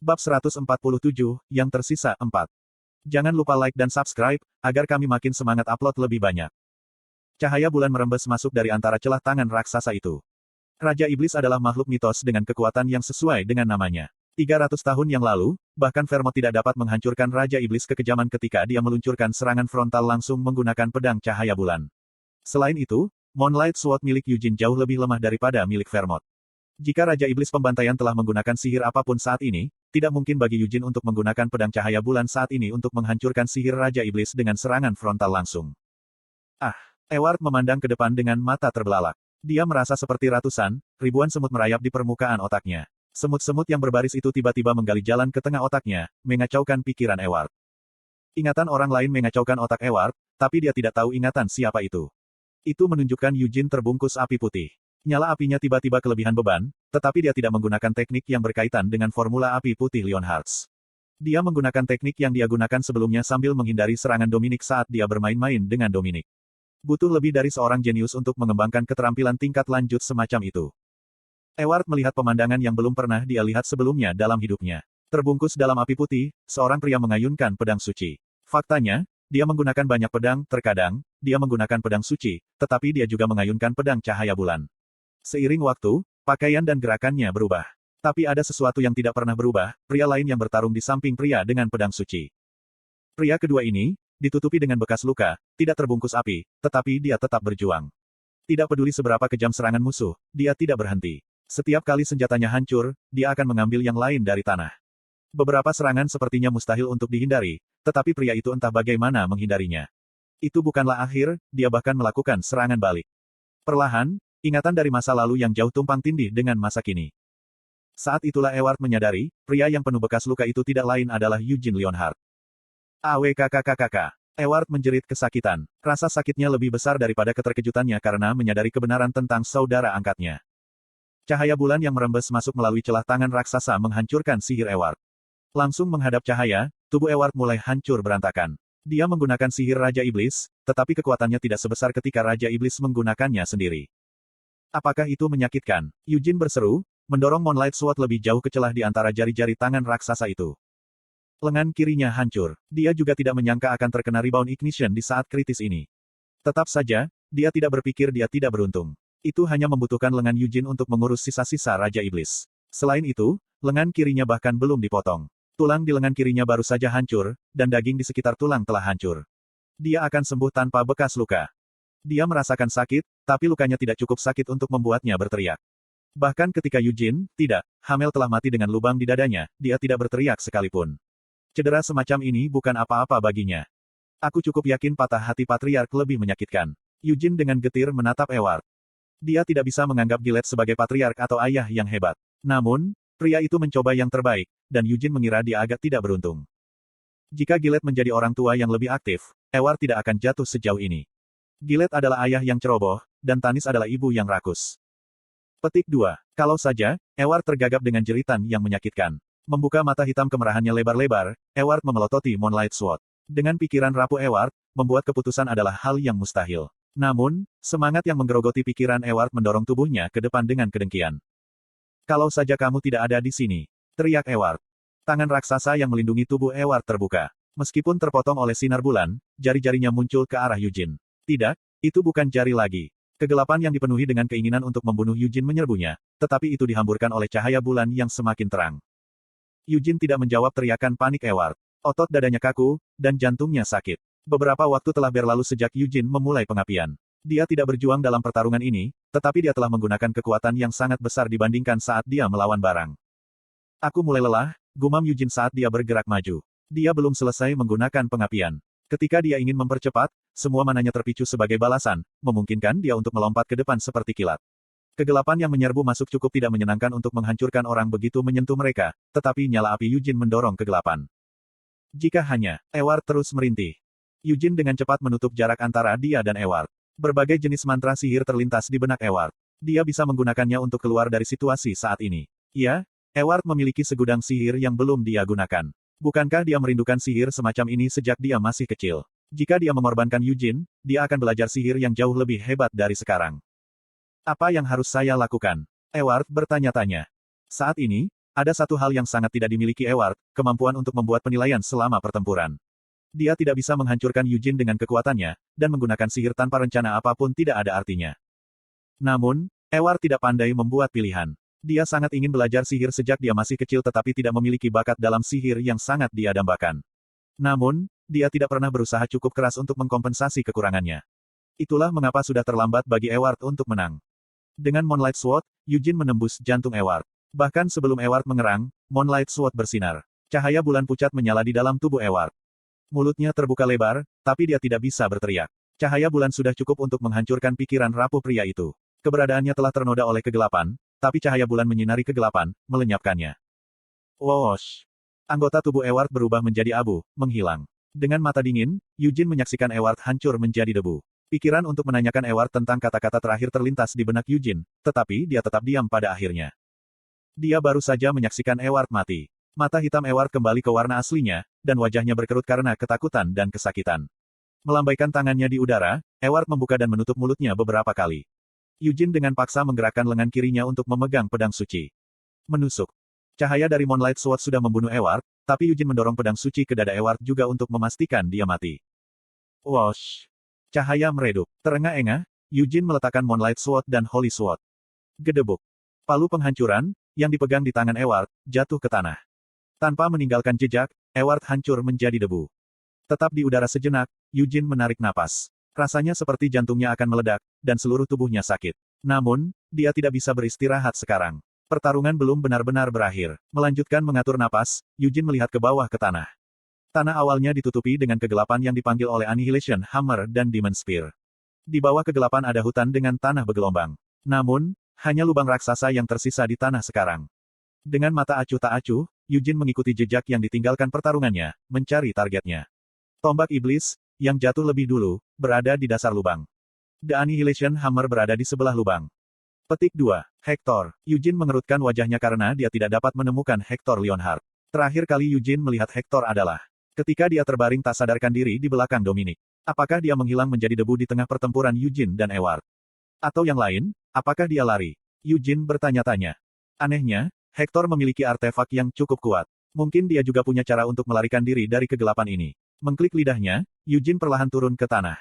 Bab 147, yang tersisa 4. Jangan lupa like dan subscribe, agar kami makin semangat upload lebih banyak. Cahaya bulan merembes masuk dari antara celah tangan raksasa itu. Raja Iblis adalah makhluk mitos dengan kekuatan yang sesuai dengan namanya. 300 tahun yang lalu, bahkan Vermont tidak dapat menghancurkan Raja Iblis kekejaman ketika dia meluncurkan serangan frontal langsung menggunakan pedang cahaya bulan. Selain itu, Moonlight Sword milik Eugene jauh lebih lemah daripada milik Vermont. Jika Raja Iblis pembantaian telah menggunakan sihir apapun saat ini, tidak mungkin bagi Eugene untuk menggunakan pedang cahaya bulan saat ini untuk menghancurkan sihir Raja Iblis dengan serangan frontal langsung. Eward memandang ke depan dengan mata terbelalak. Dia merasa seperti ribuan semut merayap di permukaan otaknya. Semut-semut yang berbaris itu tiba-tiba menggali jalan ke tengah otaknya, mengacaukan pikiran Eward. Ingatan orang lain mengacaukan otak Eward, tapi dia tidak tahu ingatan siapa itu. Itu menunjukkan Eugene terbungkus api putih. Nyala apinya tiba-tiba kelebihan beban, tetapi dia tidak menggunakan teknik yang berkaitan dengan formula api putih Leonhardt. Dia menggunakan teknik yang dia gunakan sebelumnya sambil menghindari serangan Dominic saat dia bermain-main dengan Dominic. Butuh lebih dari seorang jenius untuk mengembangkan keterampilan tingkat lanjut semacam itu. Eward melihat pemandangan yang belum pernah dia lihat sebelumnya dalam hidupnya. Terbungkus dalam api putih, seorang pria mengayunkan pedang suci. Faktanya, dia menggunakan banyak pedang, terkadang, dia menggunakan pedang suci, tetapi dia juga mengayunkan pedang cahaya bulan. Seiring waktu, pakaian dan gerakannya berubah. Tapi ada sesuatu yang tidak pernah berubah, pria lain yang bertarung di samping pria dengan pedang suci. Pria kedua ini, ditutupi dengan bekas luka, tidak terbungkus api, tetapi dia tetap berjuang. Tidak peduli seberapa kejam serangan musuh, dia tidak berhenti. Setiap kali senjatanya hancur, dia akan mengambil yang lain dari tanah. Beberapa serangan sepertinya mustahil untuk dihindari, tetapi pria itu entah bagaimana menghindarinya. Itu bukanlah akhir, dia bahkan melakukan serangan balik. Perlahan, ingatan dari masa lalu yang jauh tumpang tindih dengan masa kini. Saat itulah Eward menyadari, pria yang penuh bekas luka itu tidak lain adalah Eugene Leonhardt. Awkkkkk. Eward menjerit kesakitan. Rasa sakitnya lebih besar daripada keterkejutannya karena menyadari kebenaran tentang saudara angkatnya. Cahaya bulan yang merembes masuk melalui celah tangan raksasa menghancurkan sihir Eward. Langsung menghadap cahaya, tubuh Eward mulai hancur berantakan. Dia menggunakan sihir Raja Iblis, tetapi kekuatannya tidak sebesar ketika Raja Iblis menggunakannya sendiri. Apakah itu menyakitkan? Eugene berseru, mendorong Moonlight Sword lebih jauh ke celah di antara jari-jari tangan raksasa itu. Lengan kirinya hancur. Dia juga tidak menyangka akan terkena rebound ignition di saat kritis ini. Tetap saja, dia tidak berpikir dia tidak beruntung. Itu hanya membutuhkan lengan Eugene untuk mengurus sisa-sisa Raja Iblis. Selain itu, lengan kirinya bahkan belum dipotong. Tulang di lengan kirinya baru saja hancur, dan daging di sekitar tulang telah hancur. Dia akan sembuh tanpa bekas luka. Dia merasakan sakit, tapi lukanya tidak cukup sakit untuk membuatnya berteriak. Bahkan ketika Eugene, Hamel telah mati dengan lubang di dadanya, dia tidak berteriak sekalipun. Cedera semacam ini bukan apa-apa baginya. Aku cukup yakin patah hati patriark lebih menyakitkan. Eugene dengan getir menatap Eward. Dia tidak bisa menganggap Gillette sebagai patriark atau ayah yang hebat. Namun, pria itu mencoba yang terbaik, dan Eugene mengira dia agak tidak beruntung. Jika Gillette menjadi orang tua yang lebih aktif, Eward tidak akan jatuh sejauh ini. Gillette adalah ayah yang ceroboh, dan Tanis adalah ibu yang rakus. Petik 2. Kalau saja, Eward tergagap dengan jeritan yang menyakitkan. Membuka mata hitam kemerahannya lebar-lebar, Eward memelototi Moonlight Sword. Dengan pikiran rapuh Eward, membuat keputusan adalah hal yang mustahil. Namun, semangat yang menggerogoti pikiran Eward mendorong tubuhnya ke depan dengan kedengkian. Kalau saja kamu tidak ada di sini, teriak Eward. Tangan raksasa yang melindungi tubuh Eward terbuka. Meskipun terpotong oleh sinar bulan, jari-jarinya muncul ke arah Eugene. Tidak, itu bukan jari lagi. Kegelapan yang dipenuhi dengan keinginan untuk membunuh Eugene menyerbunya, tetapi itu dihamburkan oleh cahaya bulan yang semakin terang. Eugene tidak menjawab teriakan panik Eward. Otot dadanya kaku, dan jantungnya sakit. Beberapa waktu telah berlalu sejak Eugene memulai pengapian. Dia tidak berjuang dalam pertarungan ini, tetapi dia telah menggunakan kekuatan yang sangat besar dibandingkan saat dia melawan barang. Aku mulai lelah, gumam Eugene saat dia bergerak maju. Dia belum selesai menggunakan pengapian. Ketika dia ingin mempercepat, semua mananya terpicu sebagai balasan, memungkinkan dia untuk melompat ke depan seperti kilat. Kegelapan yang menyerbu masuk cukup tidak menyenangkan untuk menghancurkan orang begitu menyentuh mereka, tetapi nyala api Eugene mendorong kegelapan. Jika hanya, Eward terus merintih. Eugene dengan cepat menutup jarak antara dia dan Eward. Berbagai jenis mantra sihir terlintas di benak Eward. Dia bisa menggunakannya untuk keluar dari situasi saat ini. Ya, Eward memiliki segudang sihir yang belum dia gunakan. Bukankah dia merindukan sihir semacam ini sejak dia masih kecil? Jika dia mengorbankan Eugene, dia akan belajar sihir yang jauh lebih hebat dari sekarang. Apa yang harus saya lakukan? Eward bertanya-tanya. Saat ini, Ada satu hal yang sangat tidak dimiliki Eward, kemampuan untuk membuat penilaian selama pertempuran. Dia tidak bisa menghancurkan Eugene dengan kekuatannya, dan menggunakan sihir tanpa rencana apapun tidak ada artinya. Namun, Eward tidak pandai membuat pilihan. Dia sangat ingin belajar sihir sejak dia masih kecil tetapi tidak memiliki bakat dalam sihir yang sangat dia dambakan. Namun, dia tidak pernah berusaha cukup keras untuk mengkompensasi kekurangannya. Itulah mengapa sudah terlambat bagi Eward untuk menang. Dengan Moonlight Sword, Eugene menembus jantung Eward. Bahkan sebelum Eward mengerang, Moonlight Sword bersinar. Cahaya bulan pucat menyala di dalam tubuh Eward. Mulutnya terbuka lebar, tapi dia tidak bisa berteriak. Cahaya bulan sudah cukup untuk menghancurkan pikiran rapuh pria itu. Keberadaannya telah ternoda oleh kegelapan, tapi cahaya bulan menyinari kegelapan, melenyapkannya. Whoosh! Anggota tubuh Eward berubah menjadi abu, menghilang. Dengan mata dingin, Eugene menyaksikan Eward hancur menjadi debu. Pikiran untuk menanyakan Eward tentang kata-kata terakhir terlintas di benak Eugene, tetapi dia tetap diam pada akhirnya. Dia baru saja menyaksikan Eward mati. Mata hitam Eward kembali ke warna aslinya, dan wajahnya berkerut karena ketakutan dan kesakitan. Melambaikan tangannya di udara, Eward membuka dan menutup mulutnya beberapa kali. Eugene dengan paksa menggerakkan lengan kirinya untuk memegang pedang suci. Menusuk. Cahaya dari Moonlight Sword sudah membunuh Eward, tapi Eugene mendorong pedang suci ke dada Eward juga untuk memastikan dia mati. Whoosh! Cahaya meredup. Terengah-engah, Eugene meletakkan Moonlight Sword dan Holy Sword. Gedebuk. Palu penghancuran, yang dipegang di tangan Eward, jatuh ke tanah. Tanpa meninggalkan jejak, Eward hancur menjadi debu. Tetap di udara sejenak, Eugene menarik napas. Rasanya seperti jantungnya akan meledak, dan seluruh tubuhnya sakit. Namun, dia tidak bisa beristirahat sekarang. Pertarungan belum benar-benar berakhir. Melanjutkan mengatur napas, Eugene melihat ke bawah ke tanah. Tanah awalnya ditutupi dengan kegelapan yang dipanggil oleh Annihilation Hammer dan Demon Spear. Di bawah kegelapan ada hutan dengan tanah bergelombang. Namun, hanya lubang raksasa yang tersisa di tanah sekarang. Dengan mata acuh tak acuh, Eugene mengikuti jejak yang ditinggalkan pertarungannya, mencari targetnya. Tombak iblis, yang jatuh lebih dulu, berada di dasar lubang. The Annihilation Hammer berada di sebelah lubang. Petik 2. Hector. Eugene mengerutkan wajahnya karena dia tidak dapat menemukan Hector Leonhardt. Terakhir kali Eugene melihat Hector adalah ketika dia terbaring tak sadarkan diri di belakang Dominic. Apakah dia menghilang menjadi debu di tengah pertempuran Eugene dan Eward? Atau yang lain, apakah dia lari? Eugene bertanya-tanya. Anehnya, Hector memiliki artefak yang cukup kuat. Mungkin dia juga punya cara untuk melarikan diri dari kegelapan ini. Mengklik lidahnya, Eugene perlahan turun ke tanah.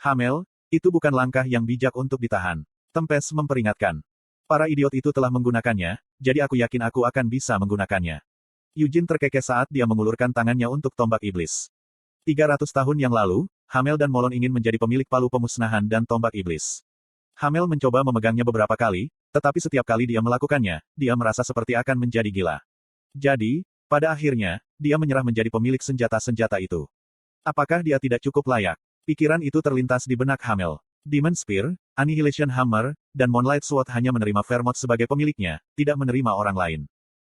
Hamel, itu bukan langkah yang bijak untuk ditahan. Tempest memperingatkan. Para idiot itu telah menggunakannya, jadi aku yakin aku akan bisa menggunakannya. Eugene terkekeh saat dia mengulurkan tangannya untuk tombak iblis. 300 tahun yang lalu, Hamel dan Molon ingin menjadi pemilik palu pemusnahan dan tombak iblis. Hamel mencoba memegangnya beberapa kali, tetapi setiap kali dia melakukannya, dia merasa seperti akan menjadi gila. Jadi, pada akhirnya, dia menyerah menjadi pemilik senjata-senjata itu. Apakah dia tidak cukup layak? Pikiran itu terlintas di benak Hamel. Demon Spear, Annihilation Hammer, dan Moonlight Sword hanya menerima Vermont sebagai pemiliknya, tidak menerima orang lain.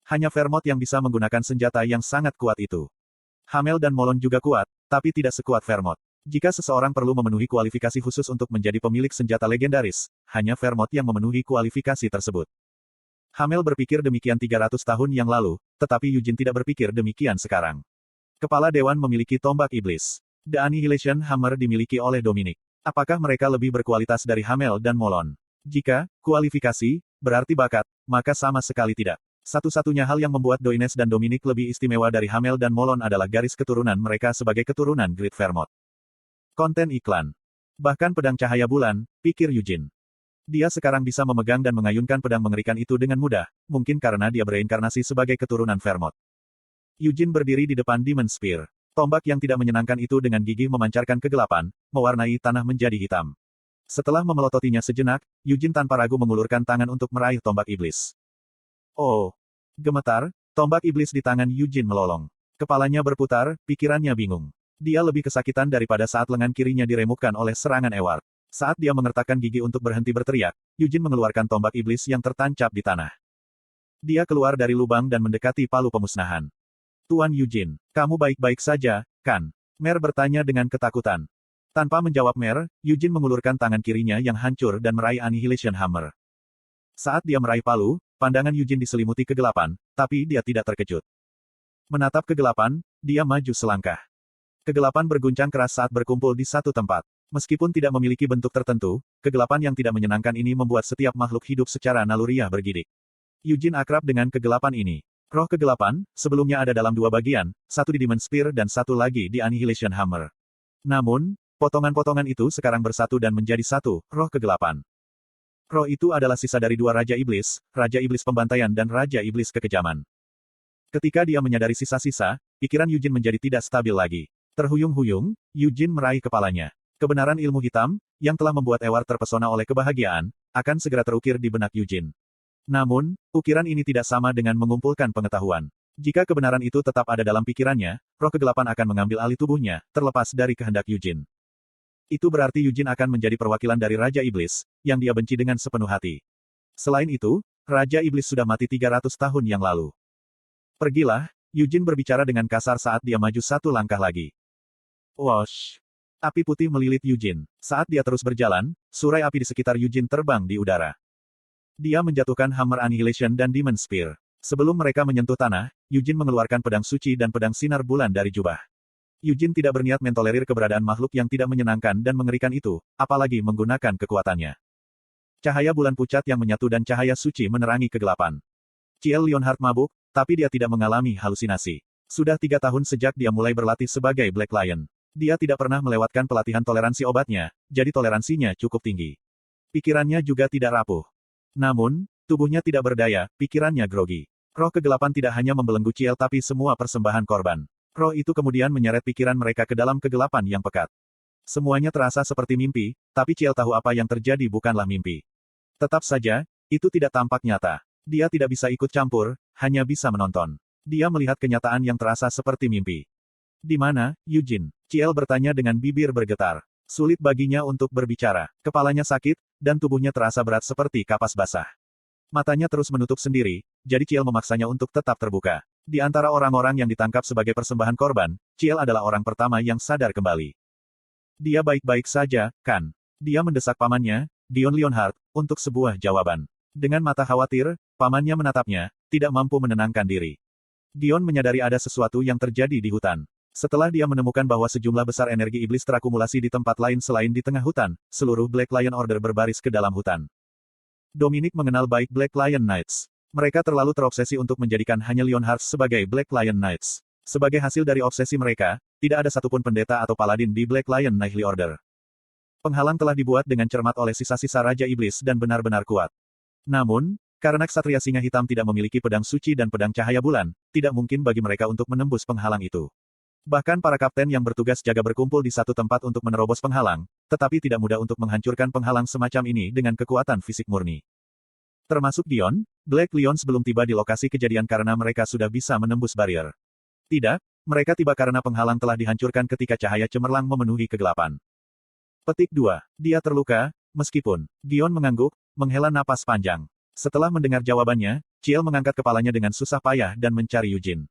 Hanya Vermont yang bisa menggunakan senjata yang sangat kuat itu. Hamel dan Molon juga kuat, tapi tidak sekuat Vermont. Jika seseorang perlu memenuhi kualifikasi khusus untuk menjadi pemilik senjata legendaris, hanya Vermont yang memenuhi kualifikasi tersebut. Hamel berpikir demikian 300 tahun yang lalu, tetapi Eugene tidak berpikir demikian sekarang. Kepala Dewan memiliki tombak iblis. The Annihilation Hammer dimiliki oleh Dominic. Apakah mereka lebih berkualitas dari Hamel dan Molon? Jika kualifikasi berarti bakat, maka sama sekali tidak. Satu-satunya hal yang membuat Doines dan Dominic lebih istimewa dari Hamel dan Molon adalah garis keturunan mereka sebagai keturunan Great Vermont. Konten iklan. Bahkan pedang cahaya bulan, pikir Eugene. Dia sekarang bisa memegang dan mengayunkan pedang mengerikan itu dengan mudah, mungkin karena dia bereinkarnasi sebagai keturunan Vermont. Eugene berdiri di depan Demon Spear. Tombak yang tidak menyenangkan itu dengan gigih memancarkan kegelapan, mewarnai tanah menjadi hitam. Setelah memelototinya sejenak, Eugene tanpa ragu mengulurkan tangan untuk meraih tombak iblis. Oh! Gemetar, tombak iblis di tangan Eugene melolong. Kepalanya berputar, pikirannya bingung. Dia lebih kesakitan daripada saat lengan kirinya diremukkan oleh serangan Eward. Saat dia mengertakkan gigi untuk berhenti berteriak, Eugene mengeluarkan tombak iblis yang tertancap di tanah. Dia keluar dari lubang dan mendekati palu pemusnahan. Tuan Eugene, kamu baik-baik saja, kan? Mer bertanya dengan ketakutan. Tanpa menjawab Mer, Eugene mengulurkan tangan kirinya yang hancur dan meraih Annihilation Hammer. Saat dia meraih palu, pandangan Eugene diselimuti kegelapan, tapi dia tidak terkejut. Menatap kegelapan, dia maju selangkah. Kegelapan berguncang keras saat berkumpul di satu tempat. Meskipun tidak memiliki bentuk tertentu, kegelapan yang tidak menyenangkan ini membuat setiap makhluk hidup secara naluriah bergidik. Eugene akrab dengan kegelapan ini. Roh kegelapan, sebelumnya ada dalam dua bagian, satu di Demon Spear dan satu lagi di Annihilation Hammer. Namun, potongan-potongan itu sekarang bersatu dan menjadi satu, roh kegelapan. Roh itu adalah sisa dari dua Raja Iblis Pembantaian dan Raja Iblis Kekejaman. Ketika dia menyadari sisa-sisa, pikiran Yujin menjadi tidak stabil lagi. Terhuyung-huyung, Yujin meraih kepalanya. Kebenaran ilmu hitam, yang telah membuat Eward terpesona oleh kebahagiaan, akan segera terukir di benak Yujin. Namun, ukiran ini tidak sama dengan mengumpulkan pengetahuan. Jika kebenaran itu tetap ada dalam pikirannya, roh kegelapan akan mengambil alih tubuhnya, terlepas dari kehendak Yujin. Itu berarti Yujin akan menjadi perwakilan dari Raja Iblis, yang dia benci dengan sepenuh hati. Selain itu, Raja Iblis sudah mati 300 tahun yang lalu. Pergilah, Yujin berbicara dengan kasar saat dia maju satu langkah lagi. Wosh! Api putih melilit Yujin. Saat dia terus berjalan, surai api di sekitar Yujin terbang di udara. Dia menjatuhkan Hammer Annihilation dan Demon Spear. Sebelum mereka menyentuh tanah, Yujin mengeluarkan pedang suci dan pedang sinar bulan dari jubah. Yujin tidak berniat mentolerir keberadaan makhluk yang tidak menyenangkan dan mengerikan itu, apalagi menggunakan kekuatannya. Cahaya bulan pucat yang menyatu dan cahaya suci menerangi kegelapan. Ciel Lionheart mabuk, tapi dia tidak mengalami halusinasi. Sudah 3 tahun sejak dia mulai berlatih sebagai Black Lion. Dia tidak pernah melewatkan pelatihan toleransi obatnya, jadi toleransinya cukup tinggi. Pikirannya juga tidak rapuh. Namun, tubuhnya tidak berdaya, pikirannya grogi. Roh kegelapan tidak hanya membelenggu Ciel tapi semua persembahan korban. Roh itu kemudian menyeret pikiran mereka ke dalam kegelapan yang pekat. Semuanya terasa seperti mimpi, tapi Ciel tahu apa yang terjadi bukanlah mimpi. Tetap saja, itu tidak tampak nyata. Dia tidak bisa ikut campur, hanya bisa menonton. Dia melihat kenyataan yang terasa seperti mimpi. Di mana, Yujin? Ciel bertanya dengan bibir bergetar. Sulit baginya untuk berbicara. Kepalanya sakit, dan tubuhnya terasa berat seperti kapas basah. Matanya terus menutup sendiri, jadi Ciel memaksanya untuk tetap terbuka. Di antara orang-orang yang ditangkap sebagai persembahan korban, Ciel adalah orang pertama yang sadar kembali. Dia baik-baik saja, kan? Dia mendesak pamannya, Gion Lionheart, untuk sebuah jawaban. Dengan mata khawatir, pamannya menatapnya, tidak mampu menenangkan diri. Gion menyadari ada sesuatu yang terjadi di hutan. Setelah dia menemukan bahwa sejumlah besar energi iblis terakumulasi di tempat lain selain di tengah hutan, seluruh Black Lion Order berbaris ke dalam hutan. Dominic mengenal baik Black Lion Knights. Mereka terlalu terobsesi untuk menjadikan hanya Lionheart sebagai Black Lion Knights. Sebagai hasil dari obsesi mereka, tidak ada satupun pendeta atau paladin di Black Lion Knightly Order. Penghalang telah dibuat dengan cermat oleh sisa-sisa Raja Iblis dan benar-benar kuat. Namun, karena Ksatria Singa Hitam tidak memiliki pedang suci dan pedang cahaya bulan, tidak mungkin bagi mereka untuk menembus penghalang itu. Bahkan para kapten yang bertugas jaga berkumpul di satu tempat untuk menerobos penghalang, tetapi tidak mudah untuk menghancurkan penghalang semacam ini dengan kekuatan fisik murni. Termasuk Gion, Black Lion sebelum tiba di lokasi kejadian karena mereka sudah bisa menembus barrier. Tidak, mereka tiba karena penghalang telah dihancurkan ketika cahaya cemerlang memenuhi kegelapan. Petik 2. Dia terluka, meskipun. Gion mengangguk, menghela napas panjang. Setelah mendengar jawabannya, Ciel mengangkat kepalanya dengan susah payah dan mencari Yujin.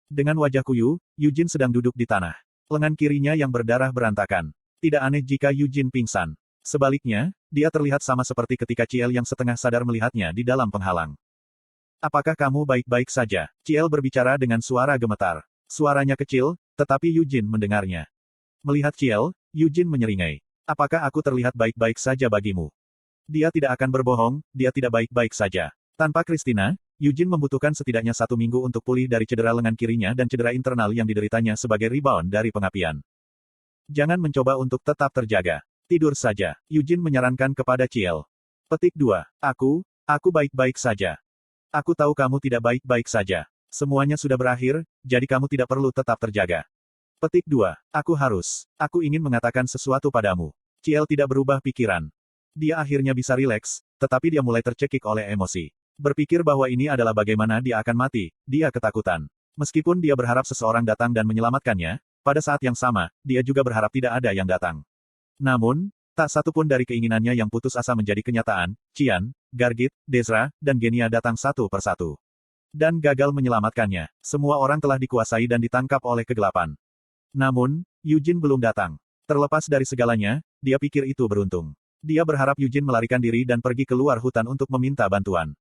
Dengan wajah kuyu, Yujin sedang duduk di tanah. Lengan kirinya yang berdarah berantakan. Tidak aneh jika Yujin pingsan. Sebaliknya, dia terlihat sama seperti ketika Ciel yang setengah sadar melihatnya di dalam penghalang. Apakah kamu baik-baik saja? Ciel berbicara dengan suara gemetar. Suaranya kecil, tetapi Yujin mendengarnya. Melihat Ciel, Yujin menyeringai. Apakah aku terlihat baik-baik saja bagimu? Dia tidak akan berbohong, dia tidak baik-baik saja. Tanpa Christina, Yujin membutuhkan setidaknya 1 minggu untuk pulih dari cedera lengan kirinya dan cedera internal yang dideritanya sebagai rebound dari pengapian. Jangan mencoba untuk tetap terjaga. Tidur saja, Yujin menyarankan kepada Ciel. Petik 2. Aku baik-baik saja. Aku tahu kamu tidak baik-baik saja. Semuanya sudah berakhir, jadi kamu tidak perlu tetap terjaga. Petik 2. Aku ingin mengatakan sesuatu padamu. Ciel tidak berubah pikiran. Dia akhirnya bisa rileks, tetapi dia mulai tercekik oleh emosi. Berpikir bahwa ini adalah bagaimana dia akan mati, dia ketakutan. Meskipun dia berharap seseorang datang dan menyelamatkannya, pada saat yang sama, dia juga berharap tidak ada yang datang. Namun, tak satu pun dari keinginannya yang putus asa menjadi kenyataan. Qian, Gargit, Dezra, dan Genia datang satu persatu. Dan gagal menyelamatkannya. Semua orang telah dikuasai dan ditangkap oleh kegelapan. Namun, Yujin belum datang. Terlepas dari segalanya, dia pikir itu beruntung. Dia berharap Yujin melarikan diri dan pergi keluar hutan untuk meminta bantuan.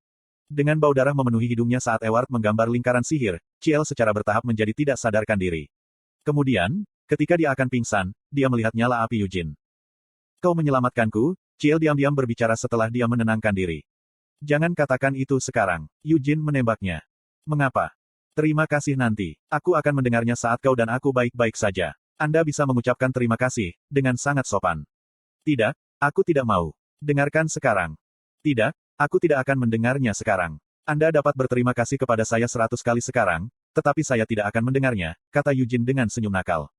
Dengan bau darah memenuhi hidungnya saat Eward menggambar lingkaran sihir, Ciel secara bertahap menjadi tidak sadarkan diri. Kemudian, ketika dia akan pingsan, dia melihat nyala api Yujin. Kau menyelamatkanku, Ciel diam-diam berbicara setelah dia menenangkan diri. Jangan katakan itu sekarang. Yujin menembaknya. Mengapa? Terima kasih nanti. Aku akan mendengarnya saat kau dan aku baik-baik saja. Anda bisa mengucapkan terima kasih, dengan sangat sopan. Tidak, aku tidak mau. Dengarkan sekarang. Tidak, aku tidak akan mendengarnya sekarang. Anda dapat berterima kasih kepada saya 100 kali sekarang, tetapi saya tidak akan mendengarnya, kata Eugene dengan senyum nakal.